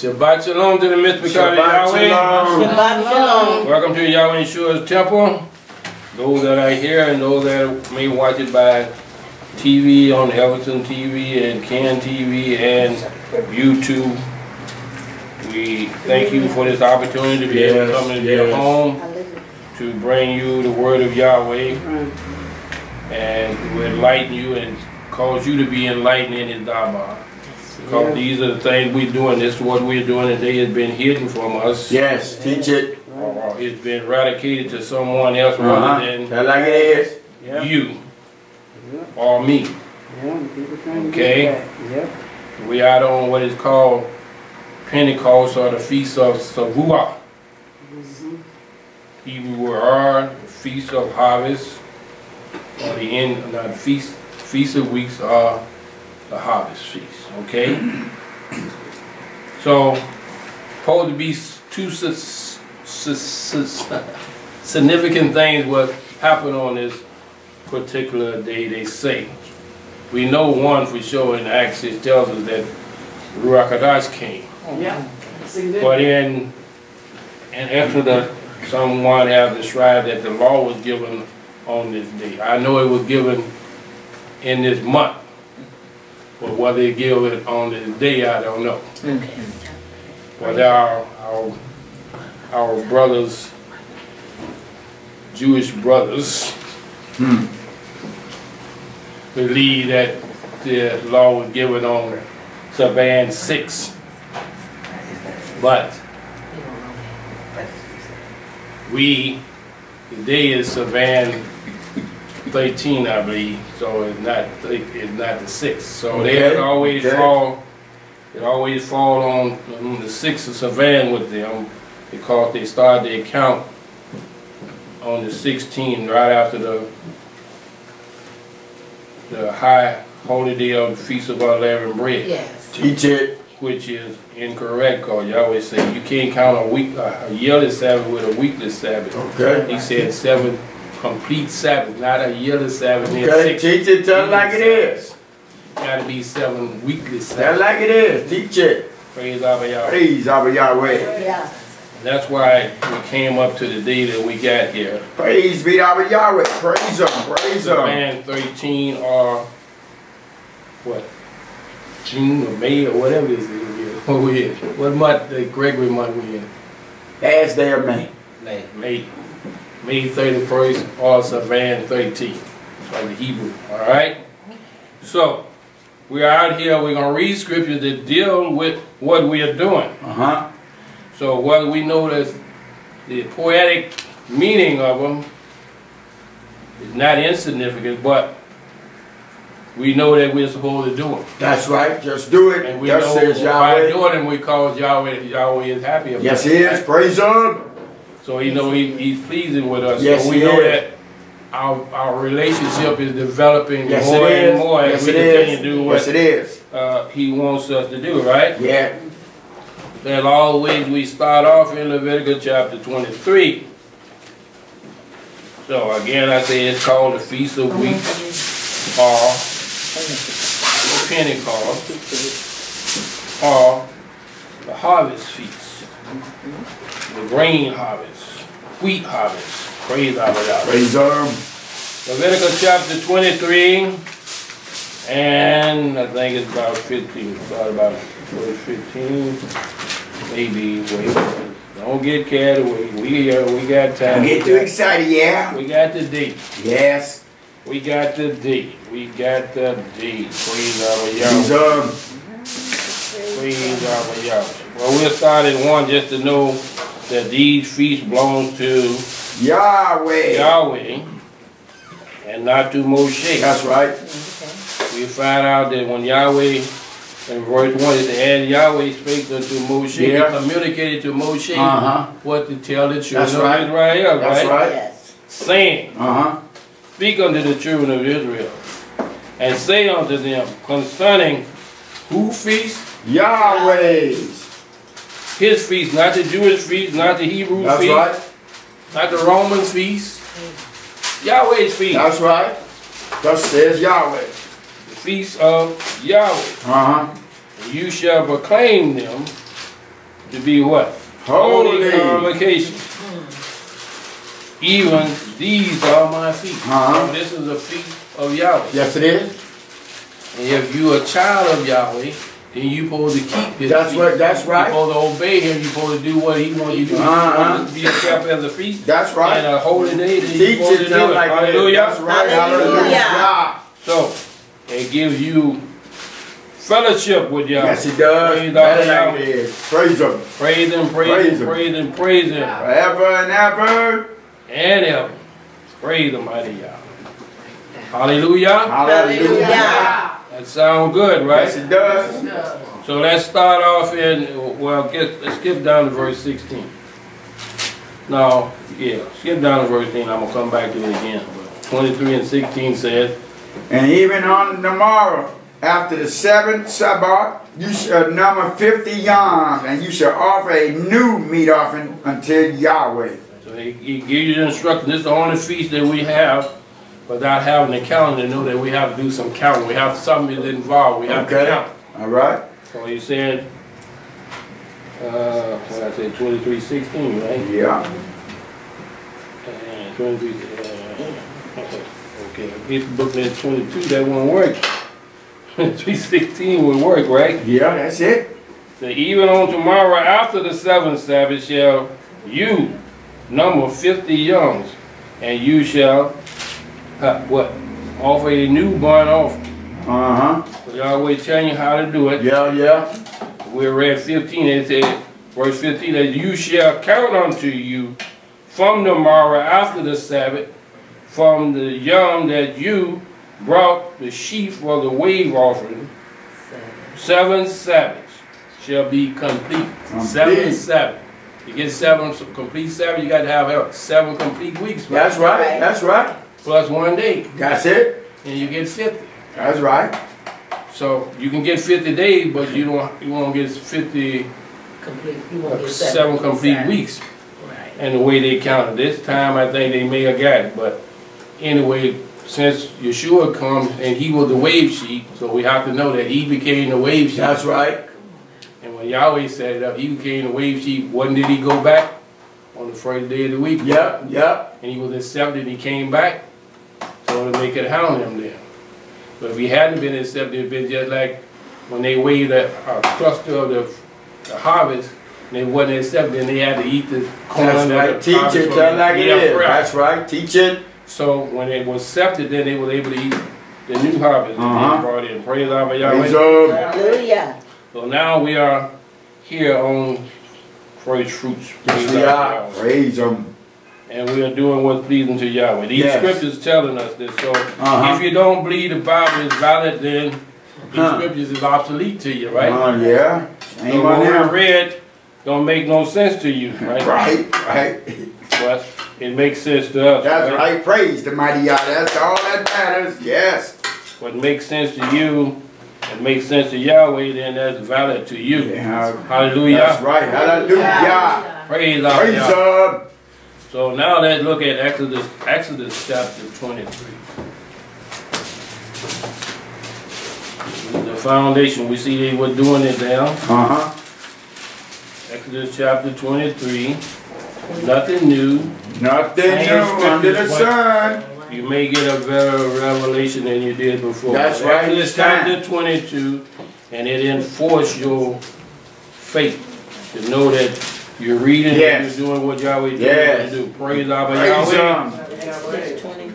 Shabbat shalom to the Mr. Mykayah Yahweh. Shabbat shalom. Welcome to Yahweh Yahshua's temple. Those that are here and those that may watch it by TV on Evanston TV and Can TV and YouTube. We thank you for this opportunity to be able to come into your home to bring you the word of Yahweh and to enlighten you and cause you to be enlightened in His Daba. Because these are the things we're doing. This is what we're doing today. Has been hidden from us. Yes, teach it. It's been eradicated to someone else rather than like it is. You or me. Okay? We are on what is called Pentecost or the Feast of Shavuot. Hebrew word, the Feast of Harvest, or the end, not Feast of Weeks, or the Harvest Feast. Okay? So, supposed to be two significant things what happen on this particular day, they say. We know one for sure in Acts, it tells us that Ruach HaKodesh came. But in Exodus, someone has described that the law was given on this day. I know it was given in this month. But whether they give it on this day, I don't know. But our brothers, Jewish brothers, believe that the law was given on Shavuot 6. But today is Shavuot 13, I believe, so it's not the 6th. So they always fall. It always fall on the 6th of Shavuot with them because they start their count on the 16th, right after the high holy day of the Feast of Unleavened Bread. Yes. Teach it. Which is incorrect, because Yahweh said you can't count a yearly Sabbath with a weekly Sabbath. Okay. He said 7 complete Sabbath, not a yearly Sabbath. Okay, teach it, tell it like it is. Got to be 7 weekly Sabbaths. Tell it like it is, teach it. Praise Abba Yahweh. Praise Abba Yahweh. Yeah. That's why we came up to the day that we got here. Praise be Abba Yahweh. Praise Him, praise Him. Man 13 or what? June or May or whatever it is. What we in? What month? The Gregory month we in? Last day of May. May 31st or Shavuot 13. Like the Hebrew. Alright? So, we're out here, we're going to read scriptures that deal with what we are doing. So, whether we know that the poetic meaning of them is not insignificant, but we know that we're supposed to do them. That's right, just do it. And we know by doing them, we cause Yahweh is happy about it. Yes, He is. Praise Him. So you know He's pleasing with us. Yes, so we know that our relationship is developing more and more as we continue to do what He wants us to do, right? Yeah. As always, we start off in Leviticus chapter 23. So again, I say it's called the Feast of Weeks or Pentecost or the Harvest Feast, the grain harvest, wheat harvest. Praise Abba Yahweh. Praise Him. Leviticus chapter 23, and I think it's about 15. Start about verse 15, maybe. Wait, don't get carried away. We got time. Don't get too excited, yeah. We got the date. Yes. We got the date. We got the date. Praise Abba Yahweh. Praise Abba Yahweh. Well, we'll start at 1 just to know that these feasts belong to Yahweh and not to Moshe. That's right. We find out that when Yahweh, in verse 1, it said, Yahweh spake unto Moshe, He communicated to Moshe what to tell the children of Israel, That's right. Yes. Saying, speak unto the children of Israel, and say unto them concerning who feast? Yahweh's. His feast, not the Jewish feast, not the Hebrew feast. That's right. Not the Roman feast. Yahweh's feast. That's right. Thus says Yahweh. The feast of Yahweh. You shall proclaim them to be what? Holy. Convocation. Even these are my feet. Uh-huh. So this is a feast of Yahweh. Yes, it is. And if you a child of Yahweh, then you supposed to keep his That's feast. what. That's right. You supposed to obey him. You supposed to do what he wants you to do. Uh-huh. You supposed to be kept as a feast. That's right. And a holy day. Then you Teach supposed to it do them it. like that. Hallelujah. That's right. Hallelujah. So it gives you fellowship with Yahweh. Yes, it does. Praise That's Yahweh. like it is. Praise him. Praise him, praise Praise him, him. praise him, praise him. Forever and ever. And ever. Praise the mighty Yahweh. Hallelujah. Hallelujah. That sounds good, right? Yes, it does. So let's start off in, well, let's skip down to verse 16. No, yeah, skip down to verse 16. I'm going to come back to it again. But 23 and 16 says, And even on the morrow, after the 7th Sabbath, you shall number 50 yams, and you shall offer a new meat offering unto Yahweh. so he gives you the instruction. This is the only feast that we have without having a calendar to know that we have to do some counting. We have something that's involved. We have to count. All right. So he said, what I said, 23:16, right? Yeah. And 23, okay, I get the book at 22, that won't work. 23:16 would work, right? Yeah, that's it. So even on tomorrow after the 7th Sabbath shall you number 50 youngs, and you shall, what? Offer a new burnt offering. Uh-huh. So Yahweh telling you how to do it. Yeah, yeah. We read 15, it said, verse 15, that you shall count unto you from the morrow after the Sabbath, from the young that you brought the sheaf for the wave offering, 7 Sabbaths shall be complete. 7 Sabbaths. You get 7 complete Sabbath, you got to have 7 complete weeks. Right? That's right. That's right. Plus 1 day. That's it. And you get 50. That's right. So you can get 50 days, but you won't get 50 Complete. You won't get 7 complete weeks. Right. And the way they counted. This time I think they may have got it. But anyway, since Yahshua comes and he was the wave sheet, so we have to know that he became the wave sheet. That's right. And when Yahweh set it up, he became the wave sheet. When did he go back? On the first day of the week. Yep, yep. And he was accepted, he came back. So to make it hound him there. But if he hadn't been accepted, it'd been just like when they waved a cluster of the harvest, and they wasn't accepted, and they had to eat the corn. That's right. Teach it, tell like it is. That's right. Teach it. So when it was accepted, then they were able to eat the new harvest that they brought in. Praise Yahweh. Hallelujah. So now we are here on first fruits. Yes, we are. Praise Him. And we are doing what's pleasing to Yahweh. These scriptures telling us this. So if you don't believe the Bible is valid, then these scriptures is obsolete to you, right? Yeah. So what we read don't make no sense to you, right? Right. But it makes sense to us. That's right. Praise the mighty Yah. That's all that matters. Yes. What makes sense to you and makes sense to Yahweh, then that's valid to you. Yeah. Hallelujah. That's right. Hallelujah. Praise Praise Yahweh. Him. So now let's look at Exodus chapter 23. The foundation, we see they were doing it now. Exodus chapter 23. Nothing new. Nothing new under the sun. You may get a better revelation than you did before. That's right. Exodus chapter 22, and it enforces your faith to know that you're reading and you're doing what Yahweh told you to do. Praise Yahweh.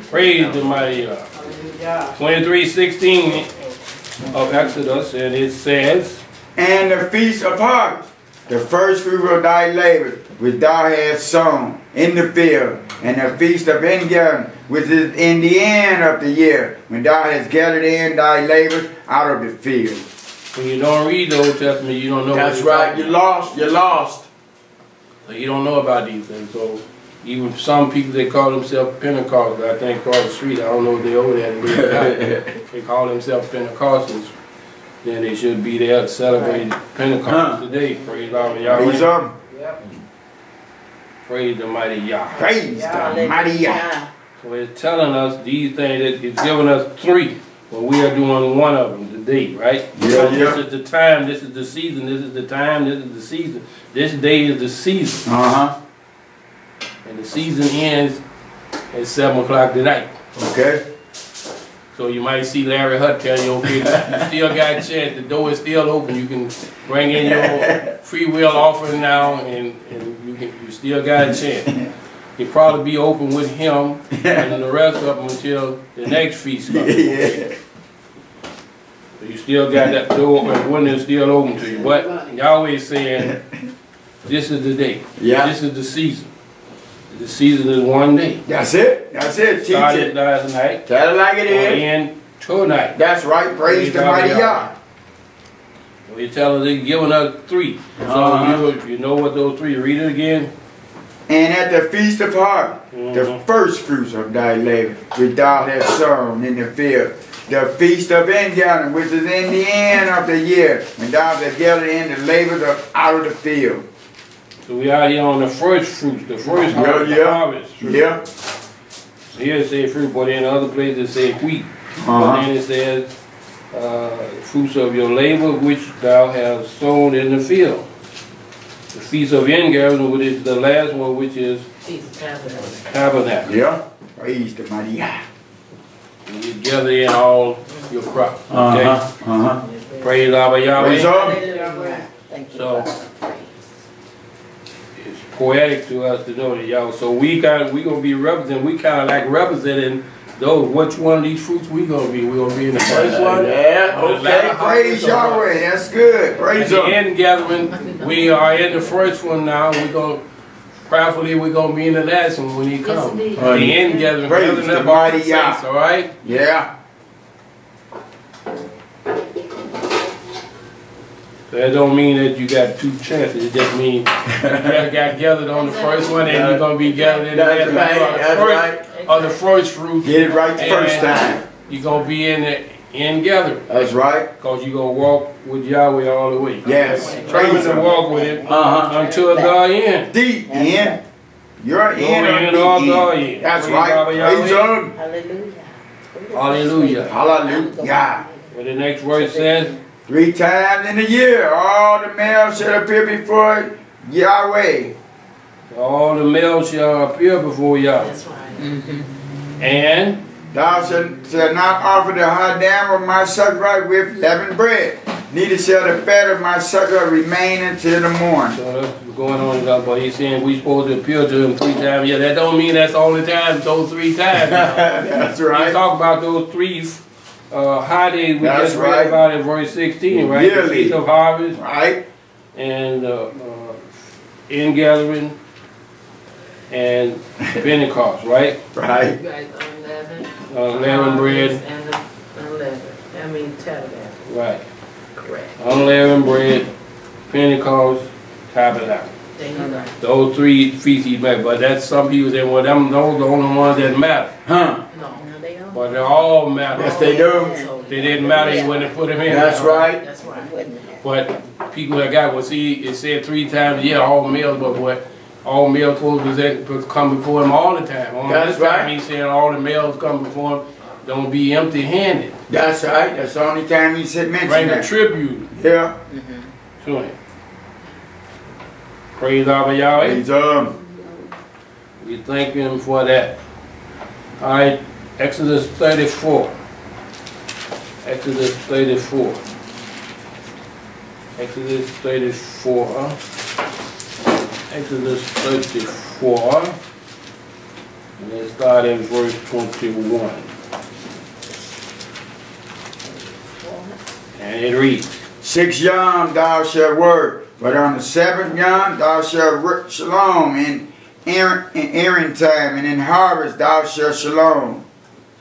Praise the mighty Yahweh. 23:16 of Exodus, and it says, And the feast of harvest, the first fruit of thy labor, which thou hast sown in the field, and the feast of ingathering, which is in the end of the year, when thou hast gathered in thy labor out of the field. When you don't read the Old Testament, you don't know. That's right. You're lost. You're lost. So you don't know about these things. So even some people, they call themselves Pentecost. I think across the street, I don't know if they over there. They call themselves Pentecostals. Then they should be there celebrating Pentecost today. Praise Yahweh. Praise the mighty Yah. Praise the mighty Yah. So it's telling us these things. It's giving us 3, but we are doing one of them. day, right? Yeah, So yeah. This is the time, this is the season, this is the time, this is the season. This day is the season. And the season ends at 7 o'clock tonight. Okay. So you might see Larry Hutt tell you, okay, you still got a chance, the door is still open, you can bring in your free will offering now, and you still got a chance. You'll probably be open with him and the rest of them until the next feast comes. Yeah. So you still got that door and window still open to you. But Yahweh is saying, this is the day. Yeah. This is the season. The season is one day. That's it. That's it. Teach Started it. last night. Tell it like it is. And tonight. That's right. Praise the mighty Yah. So you tell us they're giving us 3. So you know what those 3, read it again. And at the feast of harvest, the first fruits of thy labor, which thou hast sown in the field, the feast of ingathering, which is in the end of the year, when thou hast gathered in the labors out of the field. So we out here on the first fruits, the first harvest. Fruit. Yeah. Here it says fruit, but in other places it says wheat. But then it says fruits of your labor, which thou hast sown in the field. The Feast of Ingathering, which is the last one, which is Tabernacle. Yeah. Praise the mighty Yah. And you gather in all your crops. Okay? Praise our Yahweh. Praise God. Thank you. So it's poetic to us to know that Yahweh. So we gonna be representing. We kind of like representing those. Which one of these fruits we gonna be? We gonna be in the first one. Yeah. Okay. Praise Yahweh. That's good. Praise the God. end gathering. We are in the first one now. We gonna prayerfully we're gonna be in the last one when he comes. Yes, The end gathering. Praise the mighty Yah. All right. Yeah. That don't mean that you got 2 chances. It just means you got gathered on the first one, and you're gonna be gathered in the last one. That's right. Or the first fruit. Get it right the first time. You're gonna be in the end gathering. That's right. Because you're gonna walk with Yahweh all the way. Yes. Praise to walk with Him until the end. Deep in. You're in or the end. That's right. Praise God. Hallelujah. Hallelujah. Hallelujah. What the next verse says. 3 times in a year, all the males shall appear before Yahweh. All the males shall appear before Yahweh. That's right. And Thou shalt not offer the hadam of my sacrifice with leavened bread, neither shall the fat of my sacrifice remain until the morning. so that's what's going on about, but he's saying we supposed to appeal to him 3 times. Yeah, that don't mean that's the only time, those 3 times. That's right. We talk about those 3 holidays we That's just read right. about in verse 16, right? Yearly. The Feast of Harvest Right? and Ingathering and Pentecost, right? Right. Unleavened bread. And the unleavened. I mean, tabernacle. Right. Correct. Unleavened bread, Pentecost, Tabernacle. There you go. Those 3 feasts he made, but that's some people say, well, those are the only ones that matter. Huh? No, they don't. But they all matter. Yes, they do. If they didn't matter, you wouldn't have put them in. That's right. That's right. But people that got, well, see, it said 3 times, yeah, all males, but what? All males supposed to come before him all the time. On That's this time, right. he's saying all the males come before him, don't be empty-handed. That's right. That's the only time he said mention Bring a that. tribute Yeah. to him. Praise our Yahweh. Praise We thank him for that. All right, Exodus 34. Exodus 34. Exodus 34. Exodus 34. And let's start in verse 21. And it reads. 6 Yom thou shalt work, but on the 7th Yom thou shalt work shalom in Aaron time, and in harvest thou shalt shalom.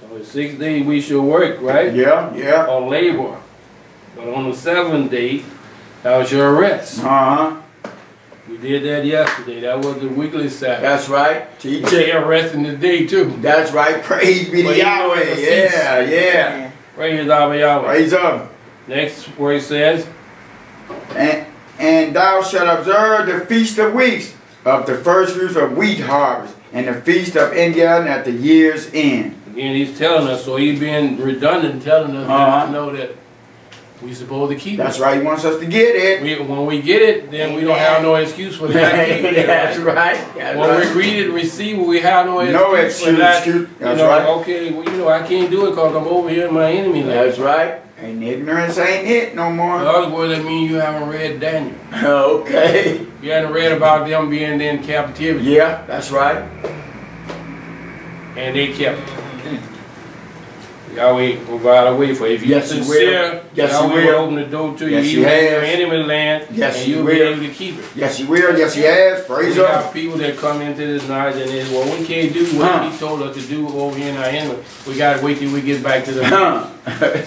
So the 6th day we shall work, right? Yeah, yeah. Or labor. But on the 7th day thou shalt rest. We did that yesterday. That was the weekly Sabbath. That's right. Teach But it. they're resting today too. That's right. Praise be to But you know Yahweh. it's a feast. Yeah, yeah. Praise our Yahweh. Praise Him. Next where it says, And thou shalt observe the feast of weeks, of the first fruits of wheat harvest, and the feast of ingathering at the year's end. again he's telling us, so he's being redundant telling us that to know that we supposed to keep That's it. right. He wants us to get it. When we get it, then we don't have no excuse for not keeping it. That's right. That's When right. we read it and receive it, we have no excuse, No excuse. for not, That's right. okay, well, I can't do it because I'm over here in my enemy land. That's right. And ignorance ain't it no In more. other words, that means you haven't read Daniel. Okay. You haven't read about them being in captivity. Yeah, that's right. And they kept it. Yahweh provide a way for you. If you're Yes, He will. sincere, Yes, He Yahweh will. will open the door to you, Yes, He even in your has. enemy land, Yes, and He you'll will. be able to keep it. Yes, He will. Yes, He has. Praise We Him. have people that come into this knowledge and they say, well, we can't do what He told us to do over here in our enemy. We got to wait till we get back to the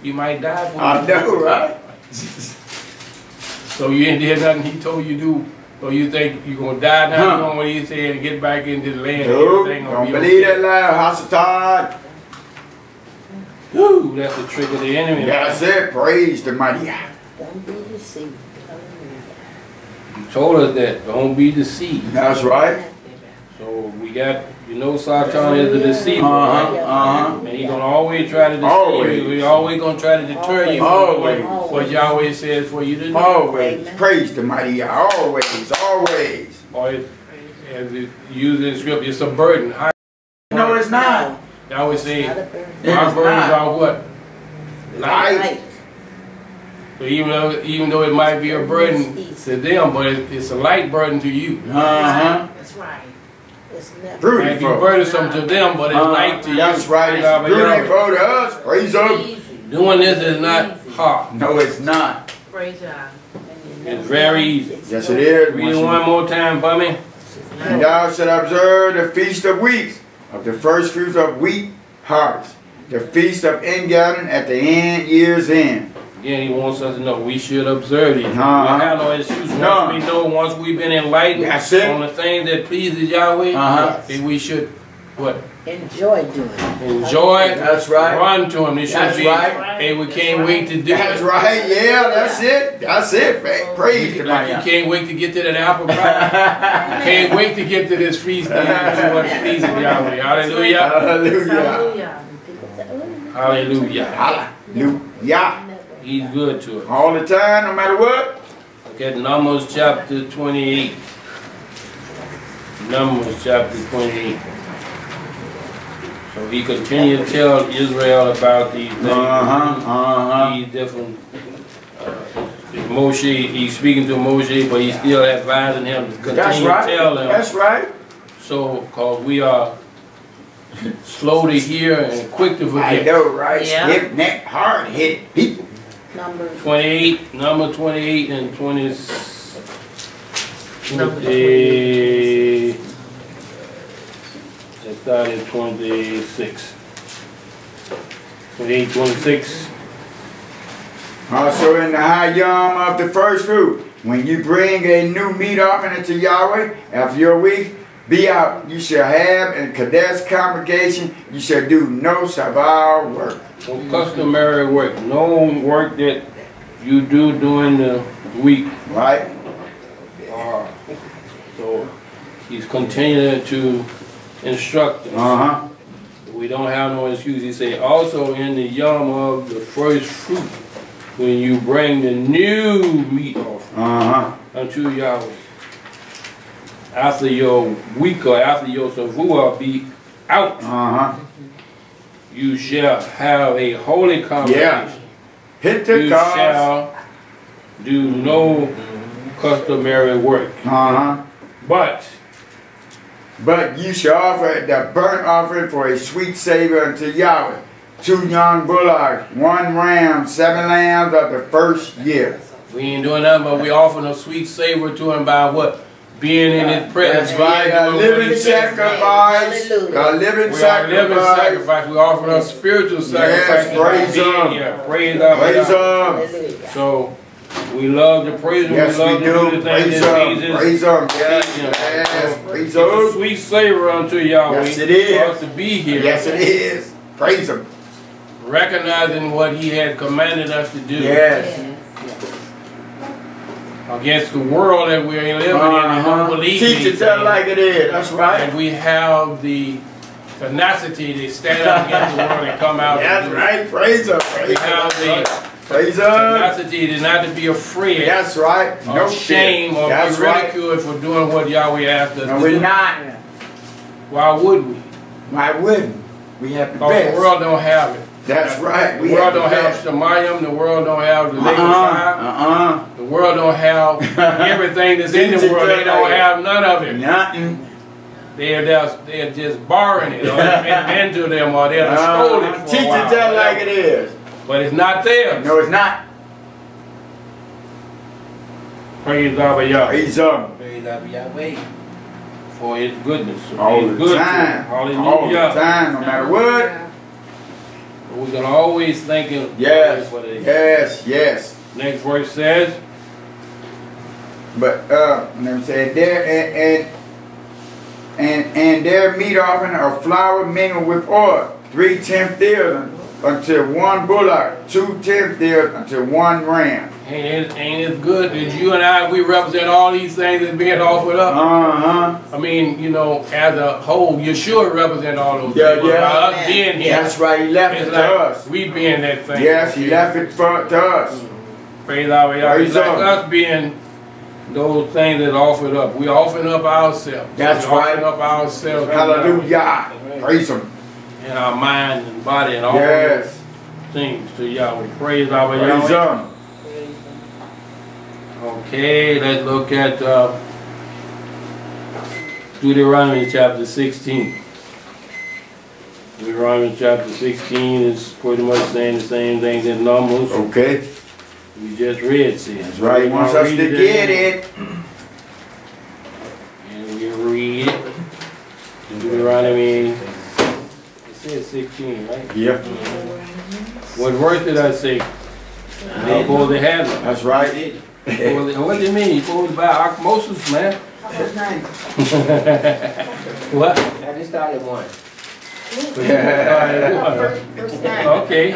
You might die for I it. know, right? So you ain't did nothing He told you to do. So you think you're going to die now doing what He said and get back into the land and Nope. everything gonna Don't be believe okay. that lie. Hasatan. Woo, that's the trick of the enemy. That's it. Praise the mighty. Don't be deceived. He told us that. Don't be deceived. That's right. So we got, Satan is a deceiver. Uh-huh. Right? Uh-huh. And he's going to always try to deceive Always. you. He's always going to try to deter you from Always. doing what Yahweh says for you to do. Always. Amen. Praise the mighty. Always. Always. Or as it used in scripture, it's a burden. No, it's not. Yahweh say, Not a burden. It our is burdens not. are what? Light. So even though it might be a burden to them, but it's a light burden to you. Uh-huh. That's right. It's never. It Truly might be for. burdensome to them, but it's light to you. That's right. It's Yahweh. truly for to us. Praise Him. Easy. Doing this is not hard. No, it's not. Praise God. It's very easy. Yes, it is. Read it one more time for me. And thou shalt observe the feast of weeks, of the first fruits of wheat harvest, the feast of ingathering at the year's end. Again, he wants us to know we should observe these. We Uh-huh. have no excuse. Once No. we know, once we've been enlightened That's it. on the things that pleases Yahweh, Uh-huh. then we should what? Enjoy doing it. Enjoy. That's right. Run to him. It should That's be. right. Hey, we can't wait to do That's it. right. Yeah, that's it. That's it. Praise the Like you mighty. can't wait to get to that apple pie. Can't wait to get to this feast day and do what pleases Yahweh. Hallelujah. Hallelujah. Hallelujah. People say, "Oh, Hallelujah. Hallelujah. He's good to us. All the time, no matter what. Look at Numbers chapter 28. Numbers chapter 28. So he continued to tell Israel about these things. These different. Moshe, he's speaking to Moshe, but he's still advising him to That's continue right. to tell them. That's right. So, because we are slow to hear and quick to I forget. know, right? Yeah. Stiff neck, hard hit people. Number 28, number 28 and 20. Number 20 Let's start at 26. 28, 26. Also in the high Yowm of the first fruit, when you bring a new meat offering unto Yahweh after your week, be out. You shall have in Kadesh congregation, you shall do no Sabbath work. No customary work. No work that you do during the week. Right? So he's continuing to instruct us. Uh-huh. We don't have no excuse. He said, also in the Yom of the first fruit, when you bring the new meat offering unto Yahweh, after your week or after your Shavuot be out, you shall have a holy congregation. Yeah. You Pentecost. shall do no customary work. But you shall offer the burnt offering for a sweet savor unto Yahweh. 2 young bullocks, 1 ram, 7 lambs of the first year. We ain't doing nothing, but we offering a sweet savor to him by what? Being in his presence. That's right. A living sacrifice. A living We are living sacrifice. sacrifice. We offering a spiritual sacrifice. Yes, praise Him. Yeah, praise God. Praise Him. Hallelujah. So we love to praise Him. Yes, we love we to do do. the things Praise that Him. pleases. Praise Him. Yes, Him. yes. Praise It's a Him. sweet savor unto Yahweh. Yes, it is. For us to be here. Yes, it is. Praise Him. Recognizing what He had commanded us to do. Yes. Against the world that we're living in and don't believe Teach these it tell things. like it is. That's right. And we have the tenacity to stand up against the world and come out. That's and do it. right. Praise Him. We Praise have Him. the Praise God. Tenacity is not to be afraid. That's right. No shame or be ridiculed for doing what Yahweh asked us to do. No, we're not. Why would we? Why wouldn't? We have the Because best. the world don't have it. That's right. The world don't have Shemayim. The world don't have the Layil. The world don't have everything that's in the world. They don't have none of it. Nothing. They're just borrowing it, or it's been to them, or they're stolen it for teach a while. it that like it is. But it's not theirs. No, it's not. Praise Yahweh. Praise Him. Praise Yahweh. For His goodness. So All He's the good time. Hallelujah. All the time, no matter what. We're going to always think of Yes. what it is. Yes. Yes. Next verse says, But let me say and their meat offering of flour mingled with oil, 3/10 deals unto one bullock, 2/10 deals unto one ram. ain't it good that you and I, we represent all these things that's being offered up? I mean, you know, as a whole, Yahshua represent all those things. By us being here, That's right, He left it to us. We being that thing. Yes, He left it to us. Praise Yahweh. It's like Him. us being those things that offered up. We offering up ourselves. That's Offering up ourselves. Hallelujah. Praise Him. In our mind and body and all Yes. those things to Yahweh. Praise Yahweh. Praise Him. Okay, let's look at Deuteronomy chapter 16. Deuteronomy chapter 16 is pretty much saying the same things in Numbers. Okay. We just read says. That's right. He wants us to get it. And we read it. Deuteronomy, it says 16, right? Yeah. What verse did I say? They're supposed to have it. That's right. What do you mean? He goes by osmosis, man. What? I just started one. Verse 9. Okay.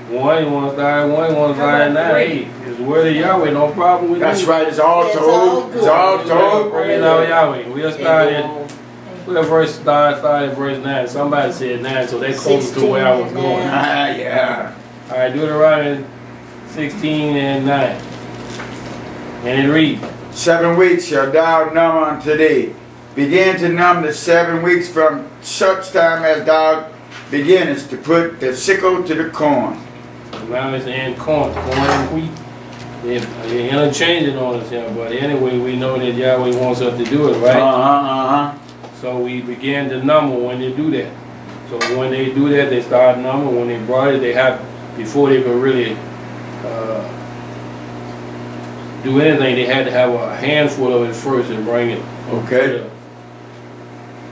One, you want to start at 1, you want to start at 9. Hey, it's the word of Yahweh, no problem with That's you. right. It's all It's told. all It's all told. Praise our Yahweh. We'll start at, start at verse 9. Somebody said 9, so they close to where I was going. Yeah. All right, Deuteronomy 16 and 9. And it reads, 7 weeks shall thou number unto thee. Begin to number the 7 weeks from such time as thou beginnest to put the sickle to the corn. now it's in corn and wheat. They're interchanging on us here, but anyway, we know that Yahweh wants us to do it, right? So we begin to number when they do that. So when they do that, they start number. When they brought it, they have, before they could really do anything, they had to have a handful of it first and bring it. Okay. To the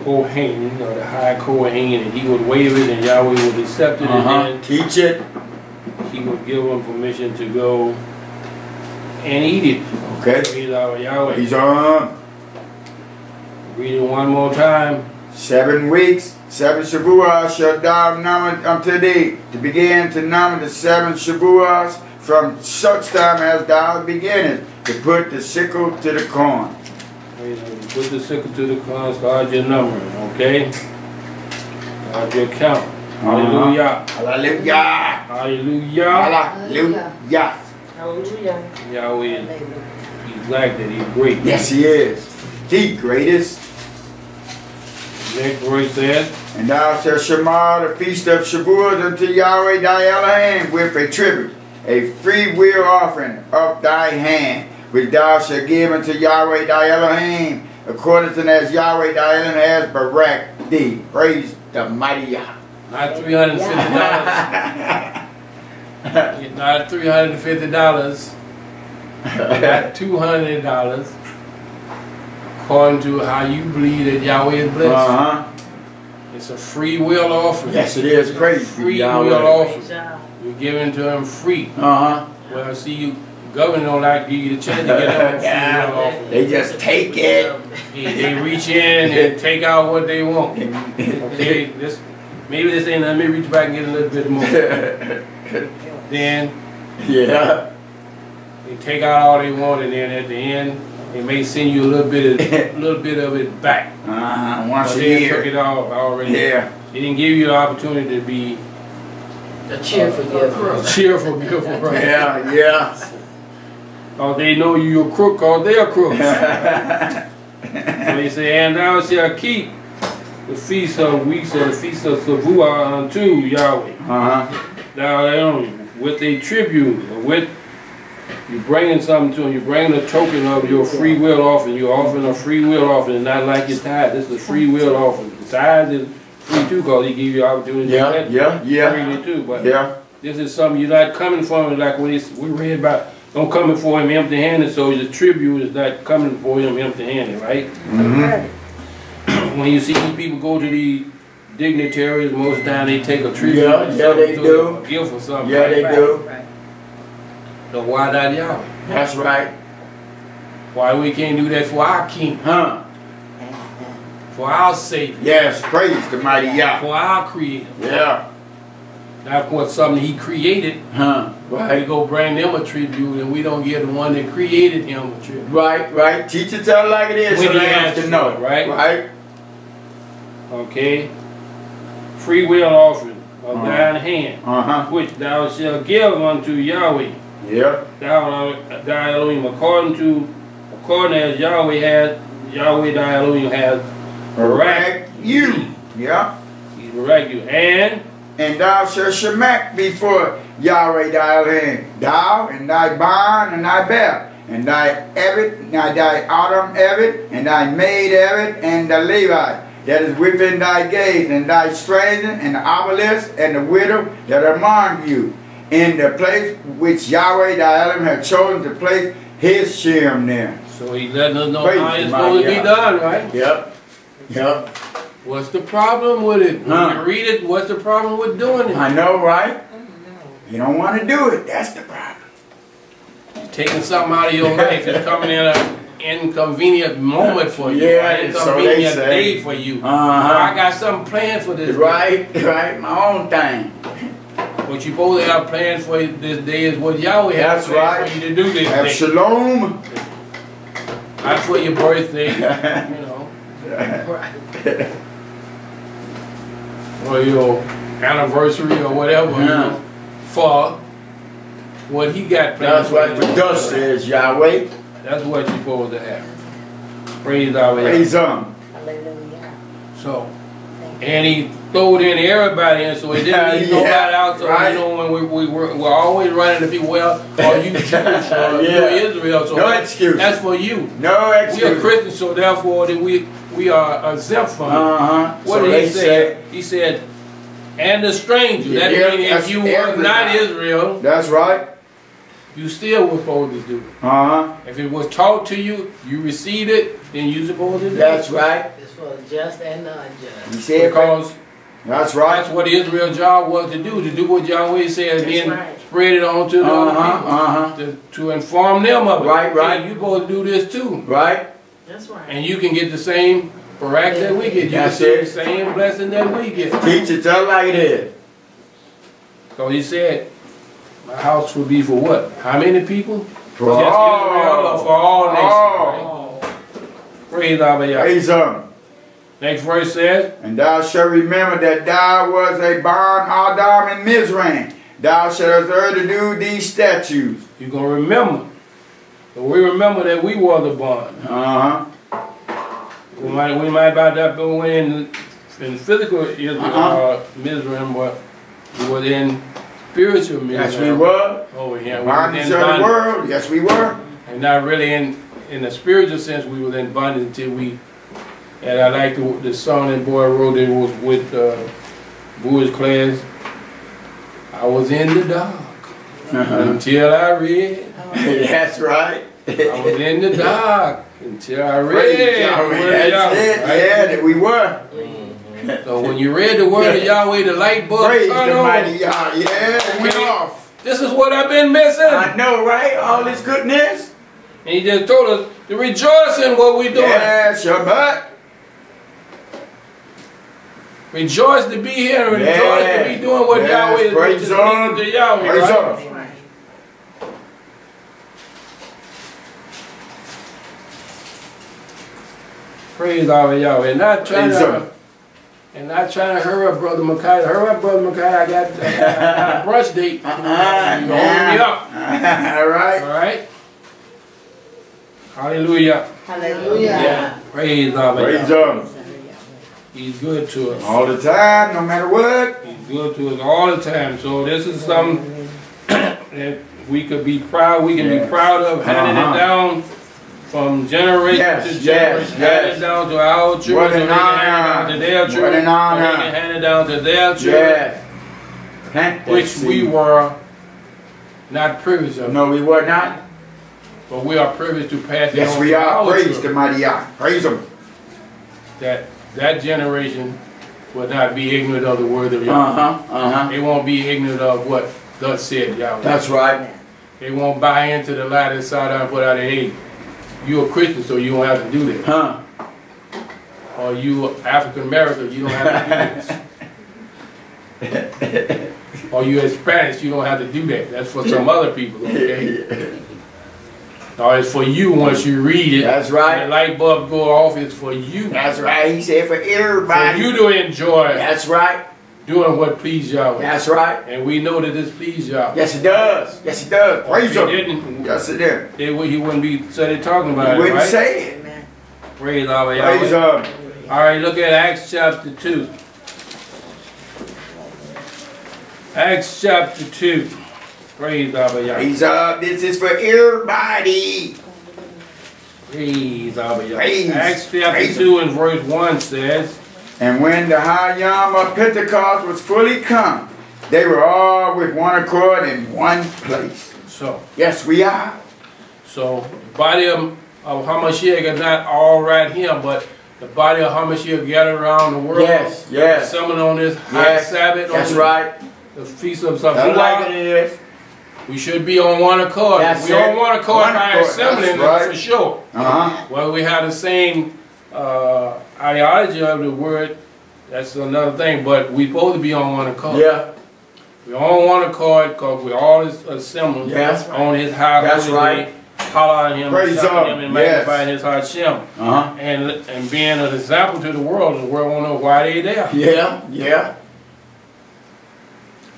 Kohen, or the high Kohen, and he would waive it, and Yahweh would accept it, and then teach it. he would give them permission to go and eat it. Okay. Praise our Yahweh. He's on. Read it one more time. 7 weeks, 7 Shavuot shall thou number unto thee, to begin to number the 7 Shavuot from such time as thou beginnest, to put the sickle to the corn. Put the sickle to the corn, start your numbering, okay? Start your count. Hallelujah. Hallelujah. Hallelujah. Hallelujah. Hallelujah. Yahweh, He's black, that He's great. Yes, He is. The greatest. Next verse says, And thou shalt shema the feast of Shavuot unto Yahweh thy Elohim with a tribute, a free will offering of thy hand, which thou shalt give unto Yahweh thy Elohim, according to as Yahweh thy Elohim has barak thee. Praise the mighty Yah. not $350. Not $350. Not $200. According to how you believe that Yahweh is blessed. It's a free will offering. Yes, it is. Praise Free Yahweh. will offering. You're giving to Him free. Well, see, you government don't like to give you the chance to get them free will offering. They just take it. They reach in and take out what they want. Okay, maybe this ain't. Let me reach back and get a little bit more. Then they take out all they want, and then at the end, they may send you a little bit of it back. Once But a they year. took it off already. Yeah. They didn't give you the opportunity to be The cheerful giver. Cheerful giver, right? Yeah, yeah. They know you a crook, cause they are crooks. So he said, and thou shalt keep the feast of weeks or the feast of Shavuot unto Yahweh. Thou with a tribute, or with you bringing something to him, you bringing a token of your free will offering. You're offering a free will offering, not like your tithe. This is a free will offering. The tithe is free too, because he give you opportunity to do that. Freely too. But this is something you're not coming from, like we read about. Don't come for him empty-handed, so the tribute is not coming for him empty-handed, right? When you see these people go to the dignitaries, most of the time they take a tribute. Yeah, they do. A gift or something. Yeah, they do. So why not Yahweh? That's right. Why we can't do that for our King? For our Savior? Yes, praise the mighty Yah. For our Creator? Yeah. Not for something He created. Right. We go bring them a tribute, and we don't give the one that created Him a tribute. Right. Teach it tell like it is, When so he they have to know. Right. Okay. Free will offering of thine hand, which thou shalt give unto Yahweh. Yeah. Thou Elohim, according as Yahweh thy Elohim has direct you. Yeah. He direct you. And thou shalt shemek before Yahweh thy Elohim, thou and thy bond and thy belt, and thy Eved, and thy Adam Eved, and thy maid Eved, and the Levite that is within thy gates, and thy stranger, and the obelisk, and the widow that are among you, in the place which Yahweh thy Elohim had chosen to place his Shem there. So He's letting us know how it's supposed to be done, right? Yep. What's the problem with it? When you read it, what's the problem with doing it? I know, right? You don't want to do it. That's the problem. You're taking something out of your life. It's coming in an inconvenient moment for you. Yeah, an inconvenient day for you. I got something planned for this. Right. My own thing. What you supposed to have planned for this day is what Yahweh has planned for you to do this day. Shalom. Not for your birthday, or your anniversary or whatever, for what He got planned. That's what the dust says, Yahweh. That's what you're supposed to have. Praise Yahweh. Praise Him. Hallelujah. So, and He throwed in everybody in, so He didn't leave nobody out. So when we're always running to people, well, are you Jewish or you're Israel? So no excuse. That's for you. No excuse. We are Christians, so therefore that we are exempt from it. What so did He say? He said, and the stranger. That means if you were not Israel, that's right. You still were supposed to do it. If it was taught to you, you received it, then you're supposed to do it. That's right. It's for the just and the unjust. You see because that's right. That's what Israel's job was to do what Yahweh said, and then spread it on to the other people, to inform them of it. Right. Hey, you're supposed to do this too. Right. That's right. And you can get the same barack that we get. You can see the same blessing that we get. Teach it, tell like it is. So He said, my house will be for what? How many people? For just all. Israel or for all nations. Right? Praise Yahweh. Praise Him. Next verse says, and thou shalt remember that thou was a bond Adam in Mizraim. Thou shalt observe to do these statutes. You're going to remember. So we remember that we were the bond. We might about that go in physical Israel, Mizraim, but we were in spiritual Mizraim. Yes, we were. Oh, yeah. Bondage of the world. Yes, we were. And not really in the spiritual sense, we were in bondage until we. And I like the song that boy wrote that was with Boy's class. I was in the dark until I read. That's right. I was in the dark until I read. That's it. Yeah, that we were. So when you read the word of Yahweh, the light bulb praise turned the on. mighty Yah. Yeah, went off. This is what I've been missing. I know, right? All this goodness. And He just told us to rejoice in what we're doing. Yeah, Shabbat. Rejoice to be here and rejoice to be doing what Yahweh is doing to Yahweh. Praise Right? Praise Yahweh. Not trying to And not trying to hurry up, Brother Mykayah. Hurry up, Brother Mykayah. I got a brunch date. You hold me up. All right. All right? Hallelujah. Hallelujah. Yeah. Praise God. Praise God. He's good to us. All the time, no matter what. He's good to us all the time. So this is something that we could be proud. We can be proud of, handing it down from generation to generation, handing it down to our children, so they can hand it down to their children, so they can hand it down to their children, which we were not privileged of. No, we were not. But we are privileged to pass it on Yes, we to are. our Praise children. the mighty God. Praise Him. That generation will not be ignorant of the word of Yahweh. They won't be ignorant of what thus said Yahweh. That's right. They won't buy into the lie that sat down and put out a you're a Christian, so you don't have to do that. Or you African American, you don't have to do this. Or you Spanish, you don't have to do that. That's for some other people, okay? Or it's for you once you read it. That's right. And the light bulb go off, it's for you. That's right. He said for everybody. For you to enjoy. That's right. Doing what pleased Yahweh. That's right. And we know that this pleased Yahweh. Yes, it does. Yes, it does. Praise Him. Yes, it does. He wouldn't be sitting talking about it, He wouldn't right? say it. Praise Yahweh. Praise Him. All right, look at Acts chapter 2. Acts chapter 2. Praise Yahweh. Praise Him. This is for everybody. Praise Yahweh. Praise. Acts chapter Praise 2 and verse 1 says, And when the high Yowm of Pentecost was fully come, they were all with one accord in one place. so. Yes, we are. So, the body of Hamashiach is not all right here, but the body of Hamashiach gathered around the world. Yes, yes. Assembled on this high Sabbath. That's right. The feast of That's like Shavuot. it is. We should be on one accord. That's We on one accord One by accord, assembling, that's right. for sure. Whether we have the same ideology of the word, that's another thing. But we supposed to be on one accord. Yeah. We're on one accord because we all assembled on His high That's holy right. day, hollering Him, Praise shouting Him, Him. and magnifying His Hashem, Uh-huh. and being an example to the world. The world won't know why they there. Yeah, yeah.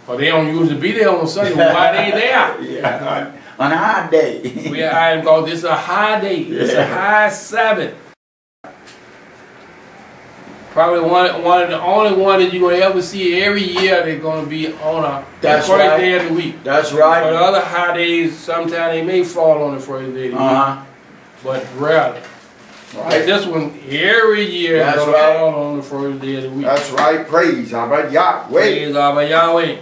Or they don't usually be there on Sunday. Why they there? Yeah, on a high day. We are high because this is a high day. It's a high Sabbath. Probably one of the only one that you're going to ever see every year. They're going to be on the first day of the week. That's For right. the other high days, sometimes they may fall on the first day of the week, but rarely. Like this one, every year is going to fall on the first day of the week. That's right. Praise Abba Yahweh. Praise Abba Yahweh.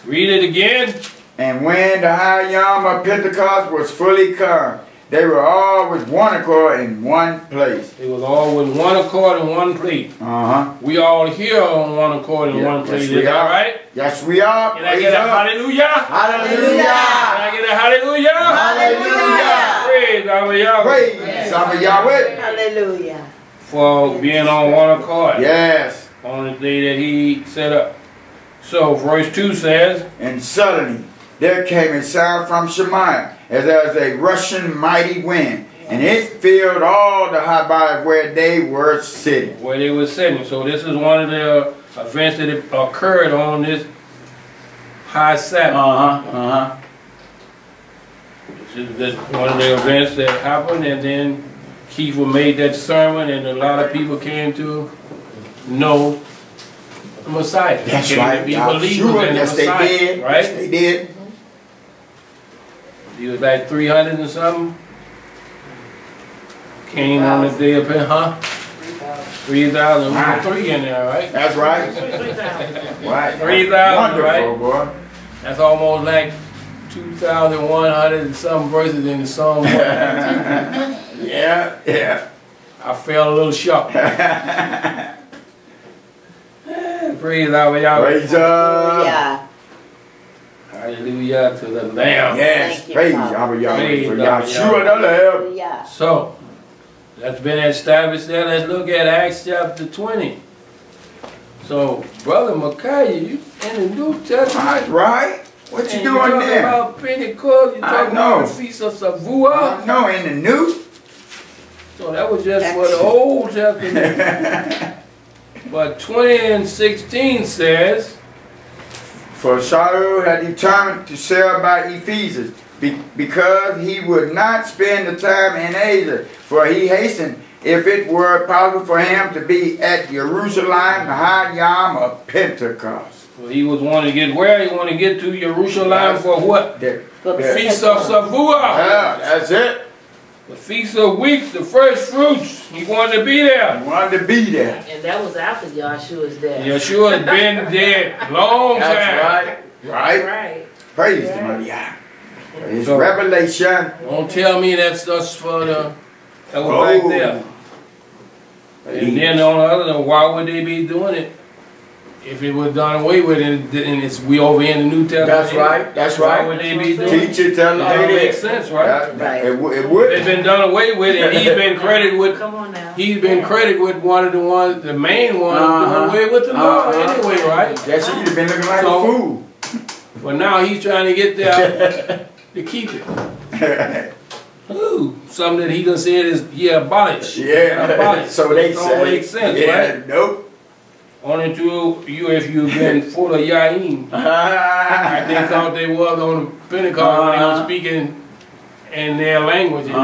Read it again. And when the high Yom of Pentecost was fully come, they were all with one accord in one place. They was all with one accord in one place. We all here on one accord in one place. Is that right? Yes, we are. Can I get a hallelujah? Hallelujah. Can I get a hallelujah? Hallelujah. Praise Abba Yahweh. Praise Abba Yahweh. Hallelujah. For being on one accord. Yes. On the day that He set up. So verse 2 says, And suddenly there came a sound from Shemaiah, as there was a rushing mighty wind, and it filled all the high bodies where they were sitting. Where they were sitting. So this is one of the events that occurred on this high Sabbath. This is one of the events that happened, and then Kiefer made that sermon, and a lot of people came to know the Messiah. That's came right. to be believers in the Yes, they Messiah, did. right? Yes, they did. He was like 300 and something. Came on the day of Pentecost. 3,000. We got 3 in there, right? That's right. Right. 3,000, right? Wonderful, boy. That's almost like 2,100 and some verses in the Psalm. Yeah, yeah. I felt a little shocked. Praise Yahweh. Praise God. Yeah. Hallelujah to the Lamb. Yes, Thank you, praise Father. Yahweh Yahweh Praise for Yahweh Yahshua the Lamb. Hallelujah. So, that's been established there. Let's look at Acts chapter 20. So, Brother Mykayah, you in the New Testament. Right? What you and doing talking there? about Pentecost, you I talking know. about the Feast of Shavuot. No, in the New. So that was just for the Old Testament. But 20 and 16 says, For Shareth had determined to sail by Ephesus, because he would not spend the time in Asia, for he hastened, if it were possible for him, to be at Jerusalem, the high Yowm of Pentecost. well, he was wanting to get where? He wanted to get to Jerusalem for what? The Feast of Shavuot. Yeah, that's it. The Feast of Weeks, the first fruits. He wanted to be there. He wanted to be there. And that was after Yahshua's death. Yahshua has been dead long time. That's right. Right. Praise the Mykayah. His So- revelation. Don't tell me that's just for the, that was back there. And then on the other hand, why would they be doing it if it was done away with and it's we over in the New Testament? That's right. That's Why would right. they be doing it? Teach it, tell That them don't it make is. sense, right? It It's would. been done away with, and he's been credited with. Come on now. He's been credited with one of the ones, the main one, doing away with the Lord anyway, right? That's it. You've been looking like So- a fool. But now he's trying to get there to keep it. Ooh, something that he done said is abolished. Yeah. Abolished. So they don't say. make sense, Yeah. right? Nope. Only to you if you've been full of Yahim. Like they thought they was on Pentecost when they were speaking in their language, and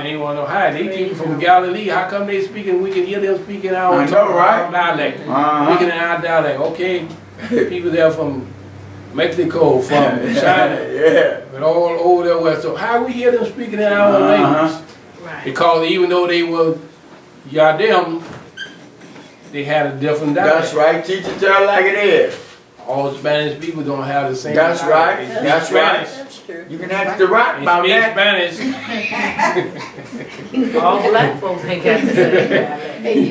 they want to know how they came from Galilee. How come they speaking? We can hear them speaking our I know, right? dialect. Speaking in our dialect. Okay, people there from Mexico, from China, Yeah. but all over there west. So how we hear them speaking in our language? Right. Because even though they were Yadim, they had a different dialect. That's right. Teach it, tell it like it is. All Spanish people don't have the same That's dialect. right. They speak That's right. Spanish. That's true. You can ask the rock They about speak that. Spanish. All black folks ain't got the same dialect. Hey,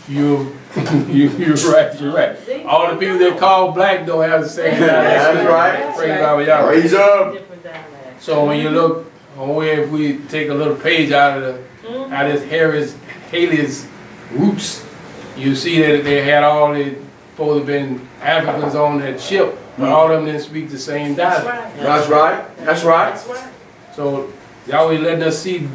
you. You're right. You're right. All the people that call black don't have the same dialect. That's right. Praise God. Praise up. Different dialect. So when you look, if we take a little page out of this Haley's roots, you see that they had all the supposed to have been Africans on that ship, but all of them didn't speak the same That's dialect. right. That's right. That's right. That's right. So Yahweh letting us see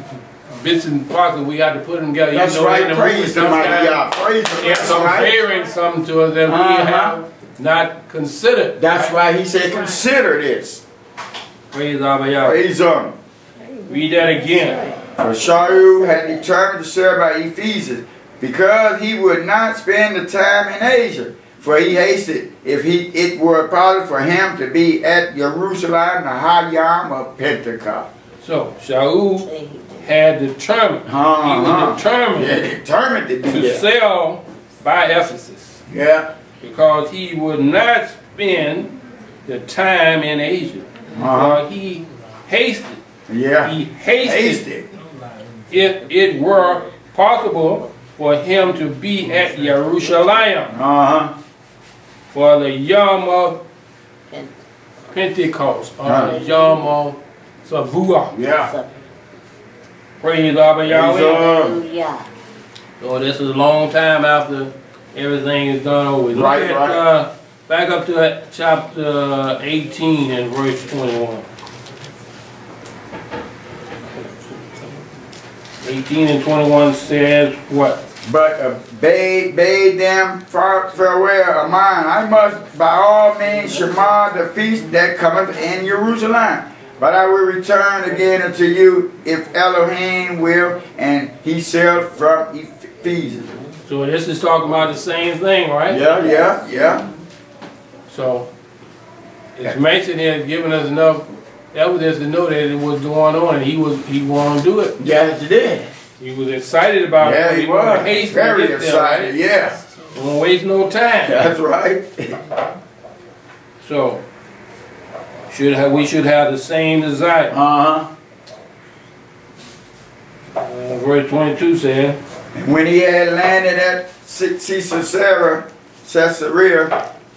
bits and parts, and we got to put them together. That's Even though right. in the Praise movie the sometimes Mykayah. Praise the there's some Mykayah. favoring something to us that we have not considered. That's right. He said, consider this. Praise Yahweh. Praise him. Read that again. For Shareth had determined to serve by Ephesus, because he would not spend the time in Asia. For he hasted, if it were possible for him, to be at Jerusalem, the high Yowm of Pentecost. So Shaul had determined. He was determined. Yeah, determined to be to there. sail by Ephesus, Yeah. because he would not spend the time in Asia. He hasted. Yeah. He hasted Hasted. if it were possible for him to be at Jerusalem for the Yom of Pentecost, or the Yom of Shavuot. Yeah. Praise Yahweh. Hallelujah. So this is a long time after everything is done over. Look Right, at, right. back up to chapter 18 and verse 21. 18 and 21 says what? But bade them farewell of mine. I must by all means shema the feast that cometh in Jerusalem. But I will return again unto you, if Elohim will. And he sailed from Ephesus. So this is talking about the same thing, right? Yeah. So it's mentioned here, giving us enough evidence to know that it was going on, and he wanted to do it. Yes, it did. He was excited about Yeah, it. he was. Haste Very to get there, right? excited, yeah. Don't waste no time. That's right. So we should have the same desire. Verse 22 says, And when he had landed at Caesarea,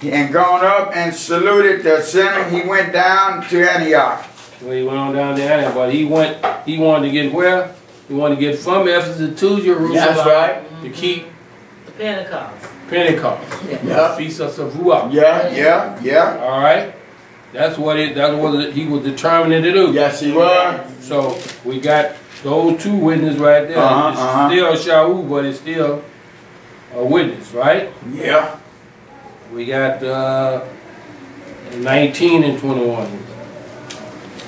and gone up and saluted the sinner, he went down to Antioch. well, he went on down to Antioch, but he wanted to get where? He wanted to get from Ephesus to Jerusalem. That's right. To keep The Pentecost. Pentecost. Yeah. Feast of Shavuot. Yeah. All right. That's what he was determined to do. Yes, he was. So we got those two witnesses right there. It's still Shaul, but it's still a witness, right? Yeah. We got 19 and 21.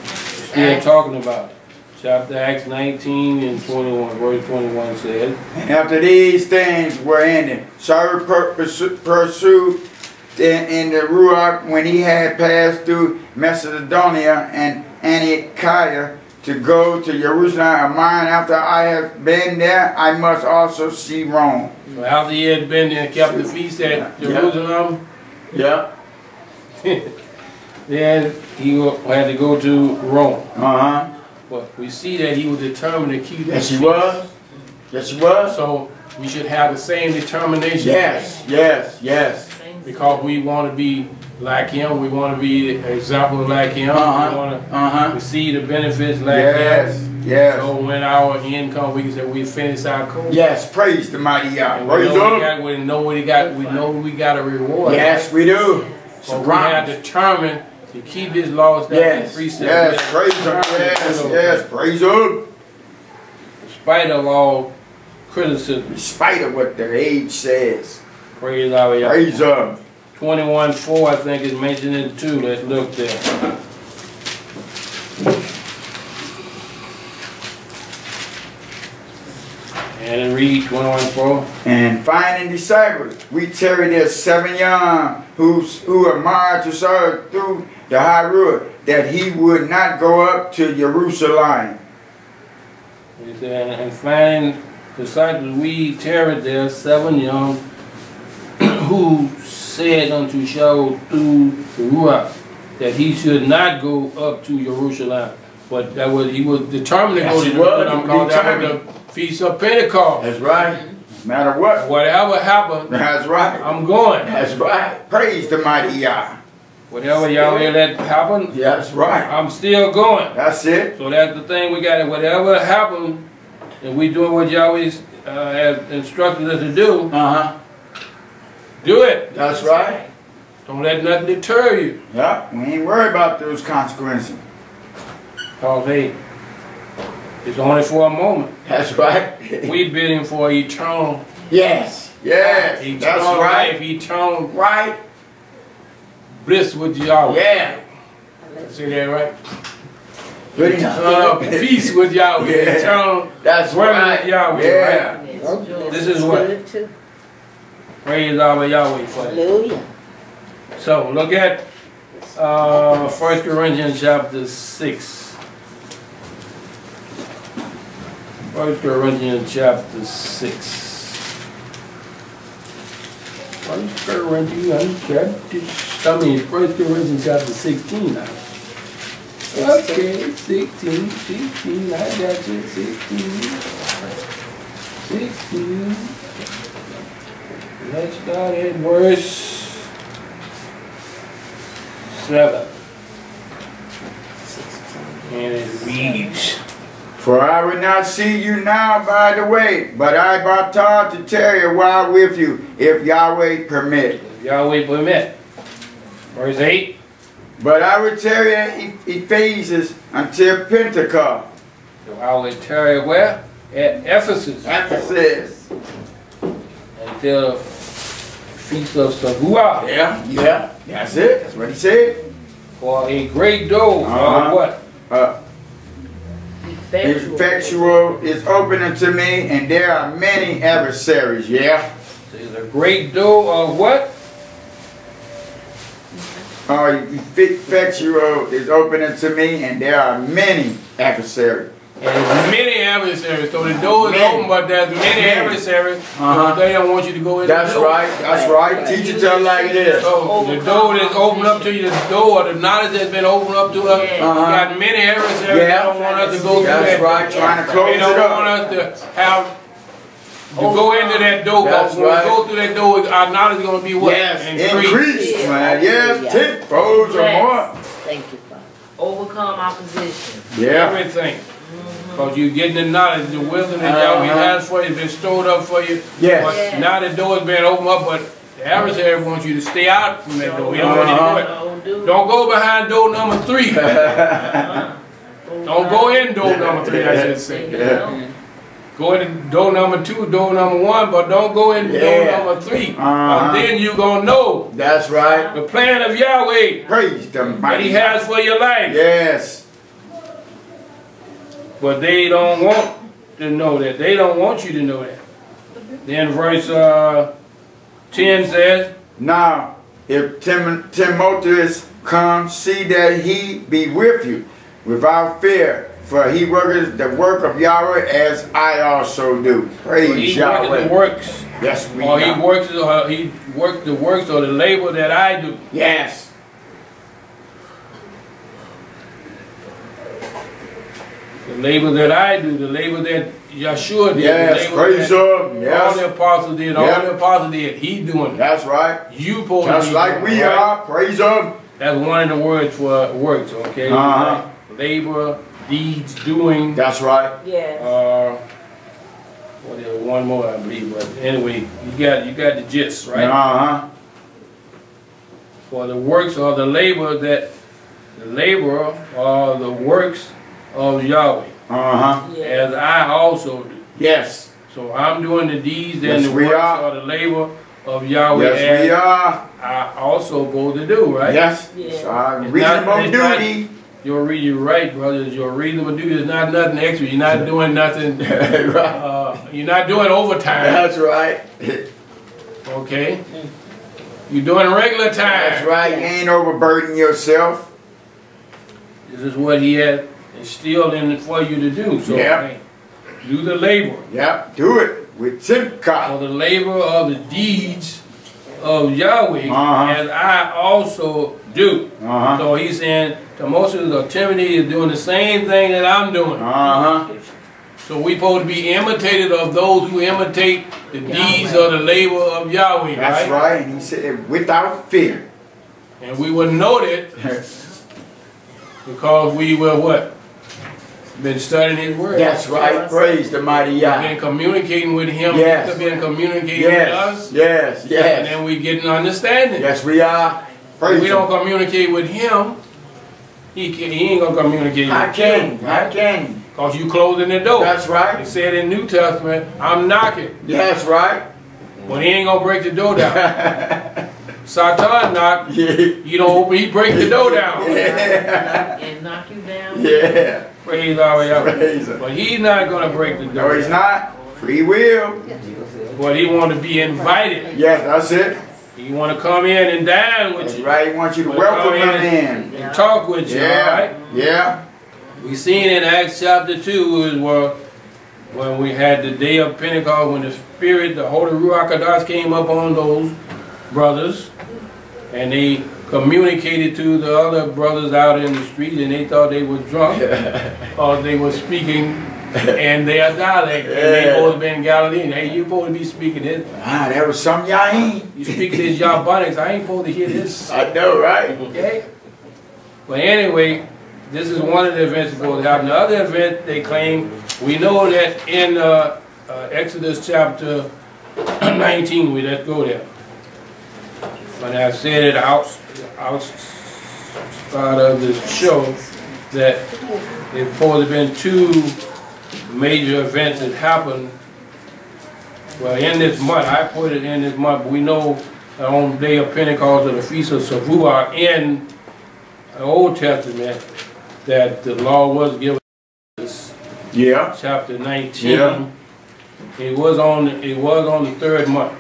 Still talking about it. Chapter Acts 19 and 21, verse 21 says, And after these things were ended, Shareth pursued in the Ruach when he had passed through Macedonia and Mykayah to go to Jerusalem. A mind after I have been there, I must also see Rome. So after he had been there and kept the feast at Jerusalem, Yeah. then he had to go to Rome. Uh-huh. But we see that he was determined to keep Yes, the he was. Yes, he was. So we should have the same determination. Yes, yes, yes. Because we want to be like him. We want to be an example like him. We want to receive the benefits like him. Yes. So when our end comes, we can say we finish our course. Yes, praise the mighty Yah. And Praise we know we got a reward. Yes, we do. So we have determined to keep his laws, statutes, and precepts. Yes, praise him. Yes, praise him. In spite of all criticism. In spite of what the age says. Praise our Yahweh. Praise him. 21:4, I think, is mentioned in 2. Let's look there. And read 21:4. And finding disciples, we tarried there 7 young who admired to serve through the high road, that he would not go up to Jerusalem. He said, and finding disciples, we tarried there 7 young who said unto Shavuot through the Ruach that he should not go up to Jerusalem. But that was, he was determined to go to Jerusalem because that was the Feast of Pentecost. That's right. No matter what. Whatever happened, that's right. I'm going. That's right. Praise the mighty Yah. Whatever Yahweh let happen, that's right. I'm still going. That's it. So that's the thing we got. Whatever happened, and we doing what Yahweh has instructed us to do. Do it. That's right. Don't let nothing deter you. Yeah, we ain't worried about those consequences. Because hey, it's only for a moment. That's right. We bidding for eternal. Yes. Yes. Eternal that's right. life, eternal right. bliss with Yahweh. Yeah. Say that right? Good enough. Peace with Yahweh. Eternal. That's right. With Yahweh. Yeah. Right? This is what. Praise our Yahweh for Hallelujah. So look at 1 Corinthians chapter 6. 1 Corinthians chapter 6. 1 Corinthians chapter 16 now. Okay, 16, I got you, 16. Let's start at verse 7. And it reads, For I will not see you now by the way, but I baptize to tarry a while with you, if Yahweh permit. If Yahweh permit. Verse 8. But I will tarry at Ephesus until Pentecost. So I will tarry where? At Ephesus. Ephesus. Until the Feast of Shavuot. Yeah. That's it. That's what he said. For a great door what? Effectual is open unto me, and there are many adversaries. Yeah. There's a great door of what? Effectual is open unto me, and there are many adversaries. And there's many adversaries. So the door is open, but there's many adversaries. So they don't want you to go in. That's the door. right. That's right. Teach it to them like this. So the door that's opened up to you, the door, the knowledge that's been opened up to us, we got many adversaries that don't want us to go through that. That's right. Trying to close it up. They don't want us to have to go into that door. That's when we go through that door, our knowledge is going to be what? Yes, increased, man. Yes, tenfold or more. Thank you, Father. Overcome opposition. Yeah. Everything. Because you're getting the knowledge, the wisdom that Yahweh has for you, been stored up for you. Yes. But now the door's been opened up, but the adversary wants you to stay out from that door. We don't want you to do it. Don't go behind door number 3. Don't go in door number 3, I should say. Go in door number 2, door number 1, but don't go in door number 3. Then you gonna know. That's right. The plan of Yahweh. Praise the That mighty He has for your life. Yes. But they don't want to know that. They don't want you to know that. Then verse 10 says, Now, if Timotheus come, see that he be with you without fear, for he worketh the work of Yahweh as I also do. Praise Yahweh. He works. Yes, we Or know. he works the works or the labor that I do. Yes. The labor that I do, the labor that Yahshua did. Yes, the praise Him. All Yes. the apostles did, all the apostles did. He doing it. That's right. You supposed Just to be like doing we it, right? are. Praise Him. That's one of the words for works, okay? Uh-huh. Labor, deeds, doing. That's right. Yes. Well, there was one more, I believe, but anyway, you got the gist, right? Uh-huh. For the works or the labor that the laborer or the works of Yahweh, Uh-huh. as I also do. Yes. So I'm doing the deeds Yes, and the we works are. or the labor of Yahweh Yes, we as are. I also go to do, right? Yes. Yeah. It's our It's reasonable not- it's not- duty. You're right, brothers. Your reasonable duty is not nothing extra. You're not doing nothing. Right. You're not doing overtime. That's right. Okay. You're doing regular time. That's right. You ain't overburdening yourself. This is what He had instilled in for you to do. So hey, do the labor. Yep. Do it with simcha. For the labor of the deeds of Yahweh, as I also do. So He's saying to Moses or Timothy is doing the same thing that I'm doing. So we supposed to be imitated of those who imitate the deeds of the labor of Yahweh, That's right. And He said, without fear. And we will know that because we will what? Been studying His word. That's right. Praise the mighty Yah. Been communicating with Him. Yes. He's been communicating with Yes. us. Yes. And Yes. then we get an understanding. Yes, we are. If we Praise don't Him. communicate with Him, He ain't gonna communicate I with you. can. I can. Because you closing the door. That's He right. said in New Testament, I'm knocking. That's right. But He ain't gonna break the door down. Satan knock, you don't open, He break the door down. And knock you down. Yeah. Praise our Yahweh. Praise Him. But He's not gonna break the No, door. He's not. Free will. But He want to be invited. Yes, that's it. He want to come in and dine with That's you. right. He wants you to Wanna welcome come Him in. And talk with you, all Yeah. right? Yeah. We seen in Acts chapter 2 is when we had the day of Pentecost, when the Spirit, the Holy Ruach HaKodesh came up on those brothers, and they communicated to the other brothers out in the street, and they thought they were drunk, or they were speaking in their dialect, and they supposed to be in Galilee. Hey, you supposed to be speaking this. Ah, that was some y'all ain't. You speaking this Yabonics, I ain't supposed to hear this. I know, right? Okay? But anyway, this is one of the events supposed to happen. The other event, they claim, we know that in Exodus chapter 19, let's go there. But I said it outside of the show that there's supposed to have been 2 major events that happened. Well, in this month, I put it in this month, but we know that on the day of Pentecost or the Feast of Shavuot in the Old Testament, that the law was given. Yeah. Chapter 19. Yeah. It was on the 3rd month.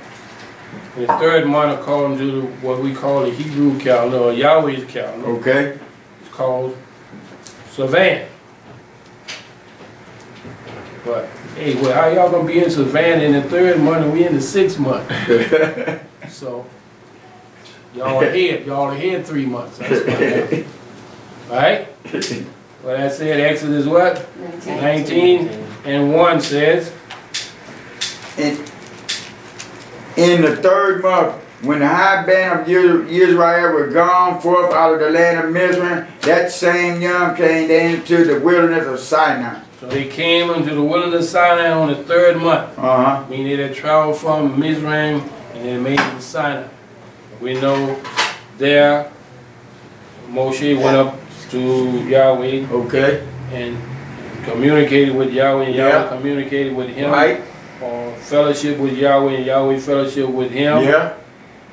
The 3rd month, according to what we call the Hebrew calendar or Yahweh's calendar, Okay. it's called Savan. But hey, well, how y'all gonna be in Savan in the 3rd month and we in the 6th month? So y'all ahead 3 months. That's fine. Right? Well, that said, Exodus what? 19 and 1 says, In the 3rd month, when the high band of Israel were gone forth out of the land of Mizraim, that same Yom came into the wilderness of Sinai. so they came into the wilderness of Sinai on the 3rd month. Meaning they traveled from Mizraim and they made it to Sinai. We know there Moshe went up to Yahweh Okay. and communicated with Yahweh and Yahweh communicated with him. Right. Or fellowship with Yahweh and Yahweh fellowship with him. Yeah.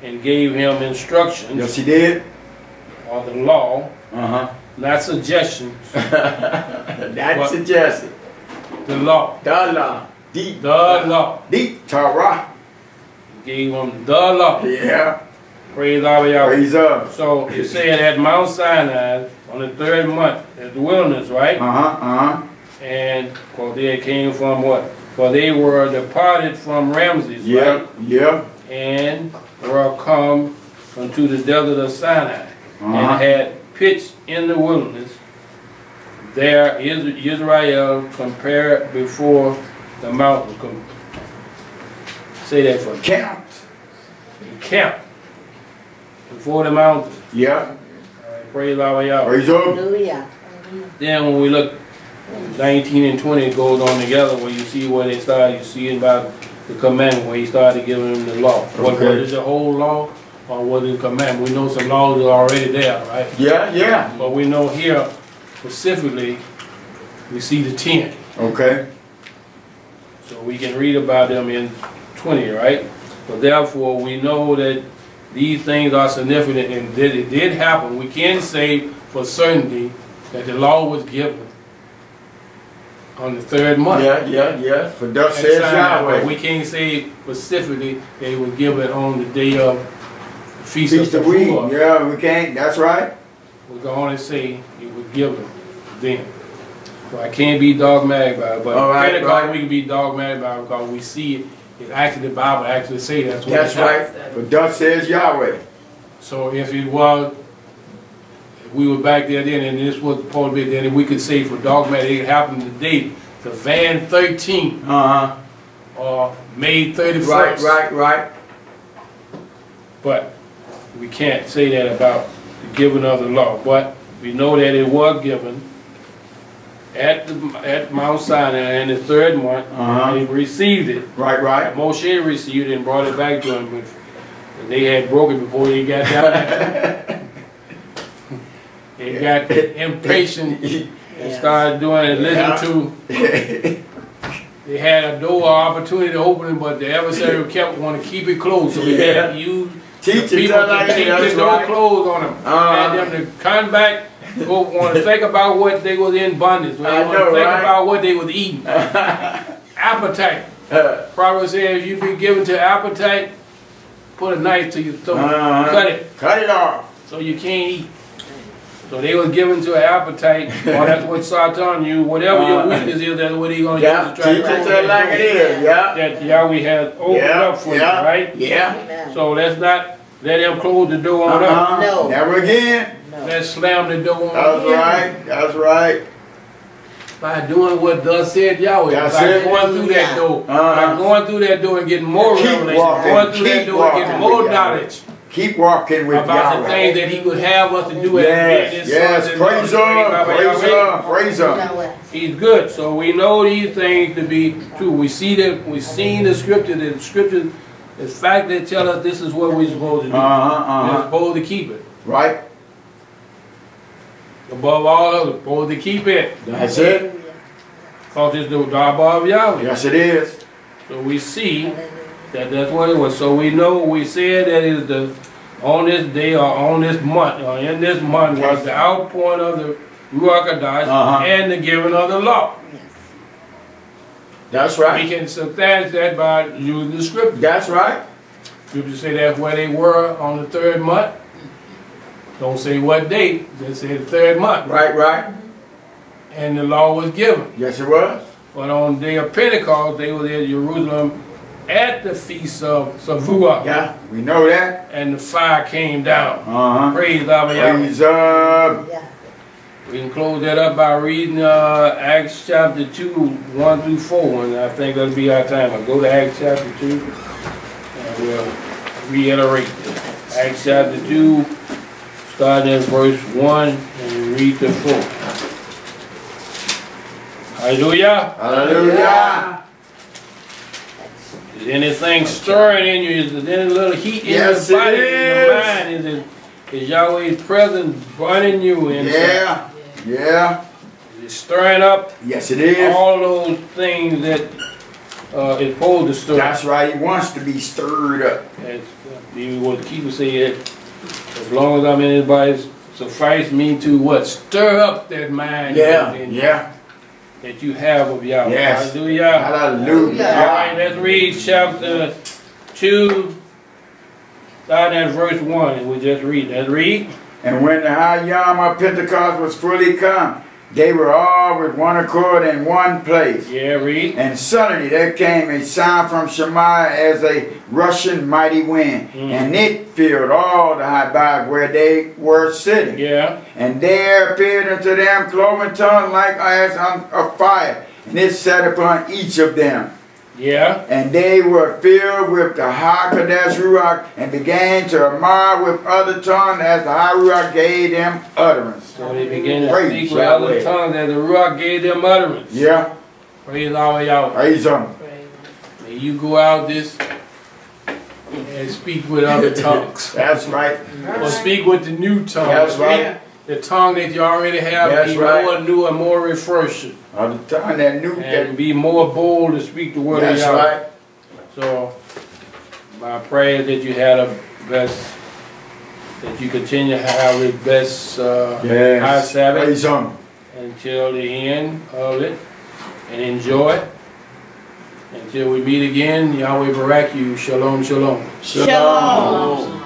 And gave him instructions. Yes, he did. Or the law. Uh-huh. Not suggestions. That's suggested. The law. The law. Deep. The law. Deep Torah. Gave him the law. Yeah. Praise our Yahweh. Praise up. So it said at Mount Sinai on the 3rd month at the wilderness, right? And well, they came from what? For they were departed from Ramses, right? Yeah. And were come unto the desert of Sinai, and had pitched in the wilderness. There is Israel compared before the mountain. Say that for me. Camp. Camp before the mountain. Yeah. Praise our Yahweh. Praise up. Hallelujah. Then when we look 19 and 20, it goes on together where you see where they started, you see about the commandment where he started giving them the law. What is the whole law or what is the commandment? We know some laws are already there, right? Yeah. But we know here specifically we see the 10. Okay. So we can read about them in 20, right? So therefore we know that these things are significant and that it did happen. We can say for certainty that the law was given on the 3rd month. Yeah. For thus says Yahweh. But we can't say specifically that it was given on the day of the Feast of Shavuot. Yeah, we can't. That's right. We can only say it was given then. So I can't be dogmatic about it, but Pentecost we can be dogmatic about it because we see it. It actually, the Bible actually say that's what that's right. For thus says Yahweh. So if it was, if we were back there then and this was supposed to be then we could say for dogmatic it happened today, the Van 13 or May 31st. Right. But we can't say that about the giving of the law. But we know that it was given at Mount Sinai in the 3rd month, and he received it. Right. Moshe received it and brought it back to him. And they had broken before he got down there. They got impatient and started doing it, listening to. They had a door opportunity to open it, but the adversary kept wanting to keep it closed. So we had to use people to keep the door closed on them. And them to come back. Want to think about what they was in bondage. They want to think about what they was eating. Appetite. Proverbs says if you be given to appetite, put a knife to your throat. Cut it off. So you can't eat. So they was given to an appetite. Well, that's what Satan you. Whatever your weakness is, that's what he's going to use to try to teach it like it is. That Yahweh has opened up for you, right? Yeah. So let's not let him close the door on us. No. Never again. Let's slam the door on us. That's right. By doing what thus said Yahweh. By going through that door. By going through that door and getting more revelation. Going through that door and getting more knowledge. Keep walking with about the things that he would have us to do as his sons and daughters. Praise him. He's good. So we know these things to be true. We see that we've seen the scripture. The scripture, the fact that tell us this is what we're supposed to do. We're supposed to keep it. Right. Above all others, supposed to keep it. That's it. Because it's the job of Yahweh. Yes, it is. So we see that that's what it was. So we know, we said that is the on this day or on this month or in this month was the outpouring of the Ruach HaKodesh and the giving of the law. That's right. We can substantiate that by using the scripture. That's right. Scripture say that's where they were on the 3rd month. Don't say what date, just say the 3rd month. Right. And the law was given. Yes, it was. But on the day of Pentecost, they were in Jerusalem at the Feast of Shavuot. Yeah, we know that. And the fire came down. Praise God. Praise up. We can close that up by reading Acts chapter 2, 1 through 4. And I think that'll be our time. I'll go to Acts chapter 2 and we'll reiterate this. Acts chapter 2, starting at verse 1 and read to 4. Hallelujah. Hallelujah. Is anything stirring in you? Is there any little heat in your body, in your mind? Is Yahweh's presence burning you inside? Yeah. Is It's stirring up Yes, it is. all those things that it's supposed to stir. That's right. He wants to be stirred up. As even what the keeper said, as long as I'm in his body, suffice me to what? Stir up that mind Yeah. that you have of Yahweh. Yes. Hallelujah. Hallelujah. All right, let's read chapter 2, starting at verse 1, and we'll just read. Let's read. And when the high Yowm of Pentecost was fully come, they were all with one accord in one place. Yeah, read. And suddenly there came a sound from Shemaiah as a rushing mighty wind, and it filled all the high bar where they were sitting. Yeah. And there appeared unto them cloven tongues like as of fire, and it sat upon each of them. Yeah. And they were filled with the high Kadesh Ruach, and began to amar with other tongues as the high Ruach gave them utterance. So they began to Praise speak with other Yahweh. tongues as the Ruach gave them utterance. Yeah. Praise Yahweh. Praise Him. May you go out this and speak with other tongues. That's right. Or speak with the new tongue. That's right. The tongue that you already have, That's be right. more new and more refreshing. Other tongue that knew And that. be more bold to speak the word of That's Yahweh. right. So, my prayer is that you had a best, that you continue to have the best high Sabbath Praise Him. until the end of it, and enjoy it. Until we meet again, Yahweh Barak you. Shalom, shalom. Shalom.